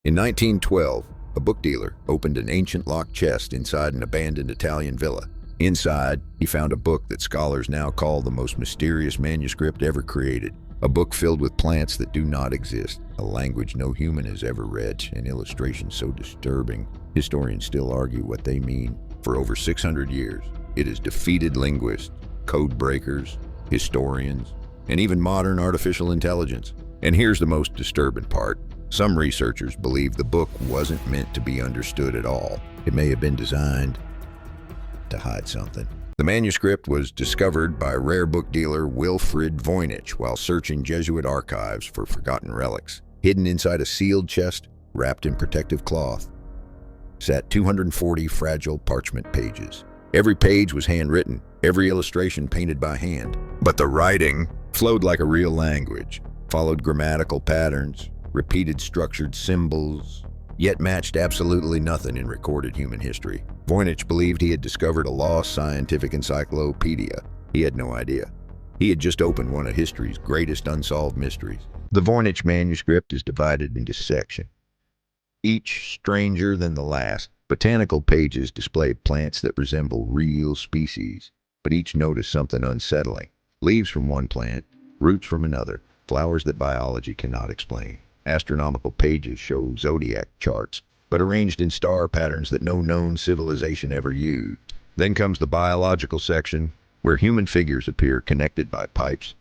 In 1912, a book dealer opened an ancient locked chest inside an abandoned Italian villa. Inside, he found a book that scholars now call the most mysterious manuscript ever created. A book filled with plants that do not exist, a language no human has ever read, and illustrations so disturbing, historians still argue what they mean. For over 600 years, it has defeated linguists, code breakers, historians, and even modern artificial intelligence. And here's the most disturbing part. Some researchers believe the book wasn't meant to be understood at all. It may have been designed to hide something. The manuscript was discovered by rare book dealer Wilfrid Voynich while searching Jesuit archives for forgotten relics. Hidden inside a sealed chest, wrapped in protective cloth, sat 240 fragile parchment pages. Every page was handwritten, every illustration painted by hand. But the writing flowed like a real language, followed grammatical patterns, repeated structured symbols, yet matched absolutely nothing in recorded human history. Voynich believed he had discovered a lost scientific encyclopedia. He had no idea. He had just opened one of history's greatest unsolved mysteries. The Voynich Manuscript is divided into sections, each stranger than the last. Botanical pages display plants that resemble real species, but each note is something unsettling. Leaves from one plant, roots from another, flowers that biology cannot explain. Astronomical pages show zodiac charts, but arranged in star patterns that no known civilization ever used. Then comes the biological section, where human figures appear connected by pipes,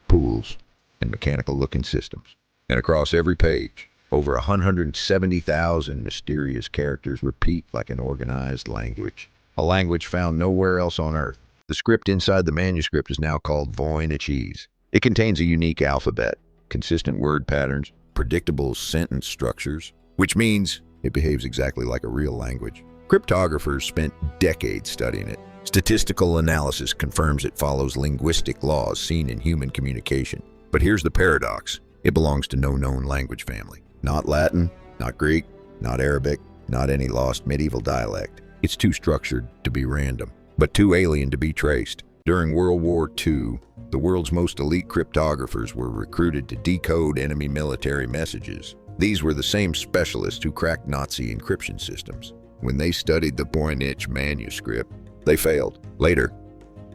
pools, and mechanical-looking systems. And across every page, over 170,000 mysterious characters repeat like an organized language, a language found nowhere else on Earth. The script inside the manuscript is now called Voynichese. It contains a unique alphabet, consistent word patterns, predictable sentence structures, which means it behaves exactly like a real language. Cryptographers spent decades studying it. Statistical analysis confirms it follows linguistic laws seen in human communication. But here's the paradox. It belongs to no known language family. Not Latin, not Greek, not Arabic, not any lost medieval dialect. It's too structured to be random, but too alien to be traced. During World War II, the world's most elite cryptographers were recruited to decode enemy military messages. These were the same specialists who cracked Nazi encryption systems. When they studied the Voynich Manuscript, they failed. Later,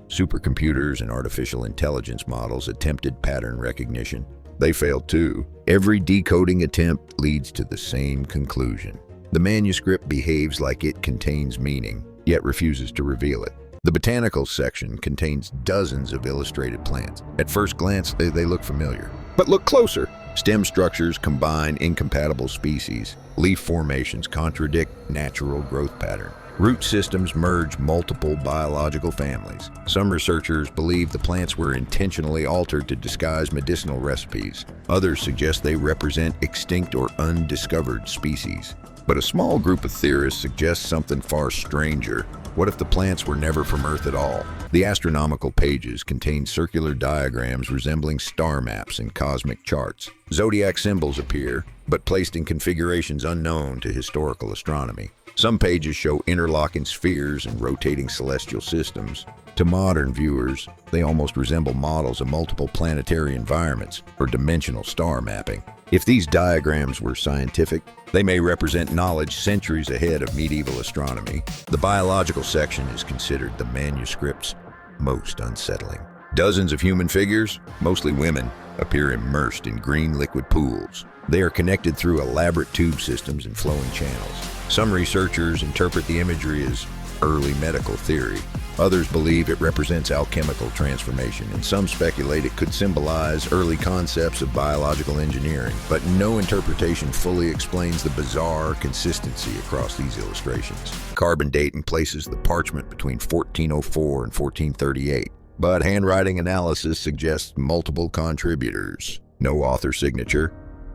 supercomputers and artificial intelligence models attempted pattern recognition. They failed too. Every decoding attempt leads to the same conclusion. The manuscript behaves like it contains meaning, yet refuses to reveal it. The botanical section contains dozens of illustrated plants. At first glance, they look familiar. But look closer. Stem structures combine incompatible species. Leaf formations contradict natural growth pattern. Root systems merge multiple biological families. Some researchers believe the plants were intentionally altered to disguise medicinal recipes. Others suggest they represent extinct or undiscovered species. But a small group of theorists suggests something far stranger. What if the plants were never from Earth at all? The astronomical pages contain circular diagrams resembling star maps and cosmic charts. Zodiac symbols appear, but placed in configurations unknown to historical astronomy. Some pages show interlocking spheres and rotating celestial systems. To modern viewers, they almost resemble models of multiple planetary environments or dimensional star mapping. If these diagrams were scientific, they may represent knowledge centuries ahead of medieval astronomy. The biological section is considered the manuscript's most unsettling. Dozens of human figures, mostly women, appear immersed in green liquid pools. They are connected through elaborate tube systems and flowing channels. Some researchers interpret the imagery as early medical theory. Others believe it represents alchemical transformation, and some speculate it could symbolize early concepts of biological engineering. But no interpretation fully explains the bizarre consistency across these illustrations. Carbon dating places the parchment between 1404 and 1438, but handwriting analysis suggests multiple contributors. No author signature,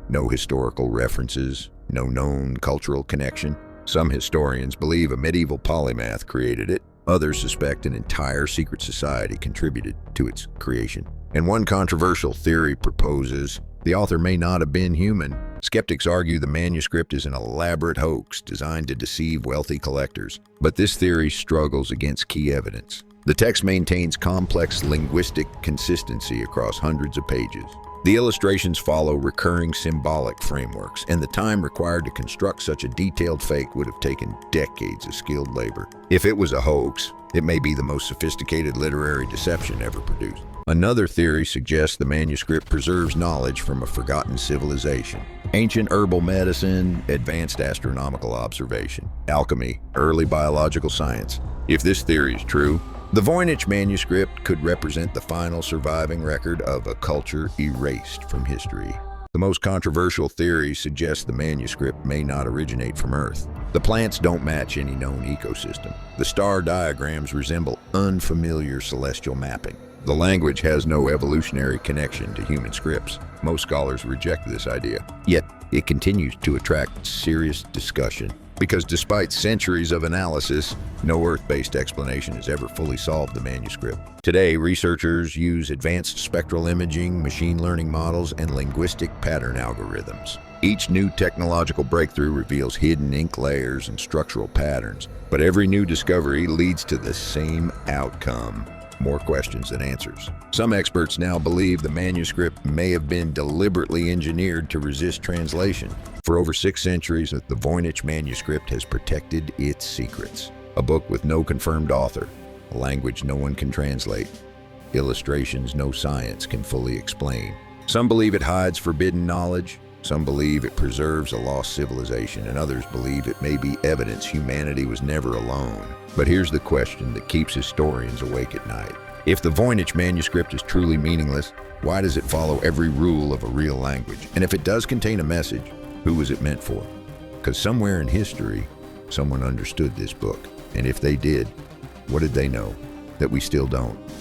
no historical references, no known cultural connection. Some historians believe a medieval polymath created it. Others suspect an entire secret society contributed to its creation. And one controversial theory proposes the author may not have been human. Skeptics argue the manuscript is an elaborate hoax designed to deceive wealthy collectors. But this theory struggles against key evidence. The text maintains complex linguistic consistency across hundreds of pages. The illustrations follow recurring symbolic frameworks, and the time required to construct such a detailed fake would have taken decades of skilled labor. If it was a hoax, it may be the most sophisticated literary deception ever produced. Another theory suggests the manuscript preserves knowledge from a forgotten civilization. Ancient herbal medicine, advanced astronomical observation, alchemy, early biological science. If this theory is true, the Voynich Manuscript could represent the final surviving record of a culture erased from history. The most controversial theory suggests the manuscript may not originate from Earth. The plants don't match any known ecosystem. The star diagrams resemble unfamiliar celestial mapping. The language has no evolutionary connection to human scripts. Most scholars reject this idea. Yet, it continues to attract serious discussion. Because despite centuries of analysis, no Earth-based explanation has ever fully solved the manuscript. Today, researchers use advanced spectral imaging, machine learning models, and linguistic pattern algorithms. Each new technological breakthrough reveals hidden ink layers and structural patterns, but every new discovery leads to the same outcome: more questions than answers. Some experts now believe the manuscript may have been deliberately engineered to resist translation. For over 6 centuries, the Voynich Manuscript has protected its secrets. A book with no confirmed author, a language no one can translate, illustrations no science can fully explain. Some believe it hides forbidden knowledge, some believe it preserves a lost civilization, and others believe it may be evidence humanity was never alone. But here's the question that keeps historians awake at night. If the Voynich Manuscript is truly meaningless, why does it follow every rule of a real language? And if it does contain a message, who was it meant for? Because somewhere in history, someone understood this book. And if they did, what did they know that we still don't?